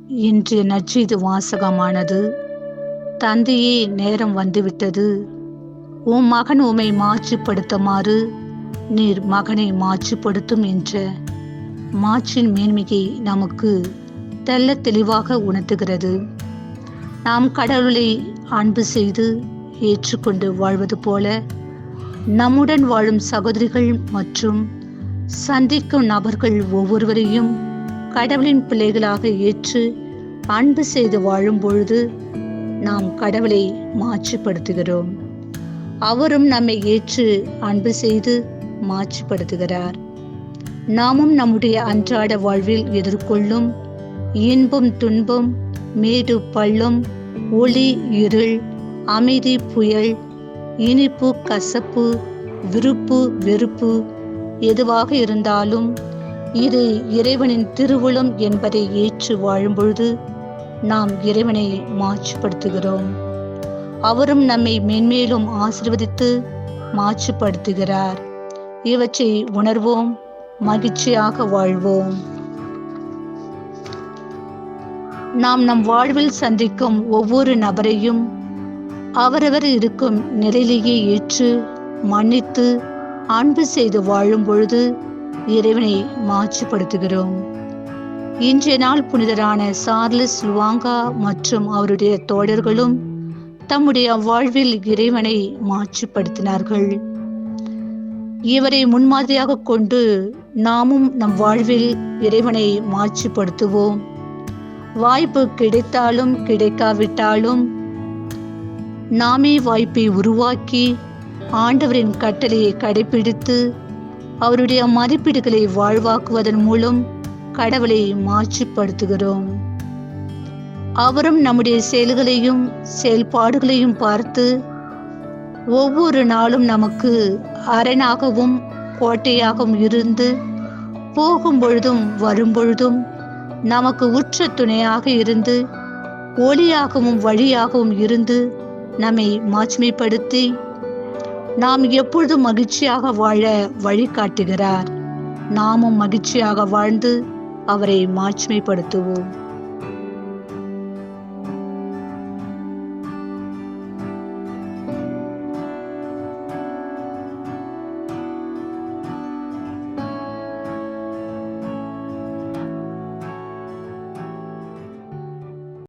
இன்றைய நற்செய்தி வாசகமானது, தந்தையே, நேரம் வந்துவிட்டது. உம் மகன் உம்மை மாட்சிப்படுத்துமாறு நீர் மகனை மாட்சிப்படுத்தும் என்ற மாட்சியின் மேன்மையை நமக்கு தெள்ளத் தெளிவாக உணர்த்துகிறது. நாம் கடவுளை அன்பு செய்து ஏற்றுக்கொண்டு வாழ்வது போல, நம்முடன் வாழும் சகோதரிகள் மற்றும் சந்திக்கும் நபர்கள் ஒவ்வொருவரையும் கடவுளின் பிள்ளைகளாக ஏற்று அன்பு செய்து வாழும் பொழுது நாம் கடவுளை மாட்சிப்படுத்துகிறோம். அவரும் நம்மை ஏற்று அன்பு செய்து மாட்சிப்படுத்துகிறார். நாமும் நம்முடைய அன்றாட வாழ்வில் எதிர்கொள்ளும் இன்பம் துன்பம், மேடு பள்ளம், ஒளி இருள், அமைதி புயல், இனிப்பு கசப்பு, விருப்பு வெறுப்பு எதுவாக இருந்தாலும் இது இறைவனின் திருவுளம் என்பதை ஏற்று வாழும்பொழுது நாம் இறைவனை மாட்சிப்படுத்துகிறோம். அவரும் நம்மை மென்மேலும் ஆசீர்வதித்து மாட்சிப்படுத்துகிறார். இவற்றை உணர்வோம், மகிழ்ச்சியாக வாழ்வோம். நாம் நம் வாழ்வில் சந்திக்கும் ஒவ்வொரு நபரையும் அவரவர் இருக்கும் நிலையிலேயே ஏற்று மன்னித்து அன்பு செய்து வாழும் பொழுது இறைவனை மாட்சிப்படுத்துகிறோம். இன்றைய நாள் புனிதரான சார்லஸ் லுவாங்கா மற்றும் அவருடைய தோழர்களும் தம்முடைய வாழ்வில் இறைவனை மாட்சிப்படுத்தினார்கள். இவரை முன்மாதிரியாக கொண்டு நாமும் நம் வாழ்வில் இறைவனை மாட்சிப்படுத்துவோம். வாய்ப்பு கிடைத்தாலும் கிடைக்காவிட்டாலும் நாமே வாய்ப்பை உருவாக்கி ஆண்டவரின் கட்டளையை கடைபிடித்து அவருடைய மதிப்பீடுகளை வாழ்வாக்குவதன் மூலம் கடவுளை மாட்சிப்படுத்துகிறோம். அவரும் நம்முடைய செயல்களையும் செயல்பாடுகளையும் பார்த்து ஒவ்வொரு நாளும் நமக்கு அரணாகவும் கோட்டையாகவும் இருந்து போகும் பொழுதும் வரும் பொழுதும் நமக்கு உற்ற துணையாக இருந்து ஒளியாகவும் வழியாகவும் இருந்து நம்மை மாட்சிமைப்படுத்தி நாம் எப்பொழுதும் மகிழ்ச்சியாக வாழ வழிகாட்டுகிறார். நாமும் மகிழ்ச்சியாக வாழ்ந்து அவரை மாட்சிமைப்படுத்துவோம்.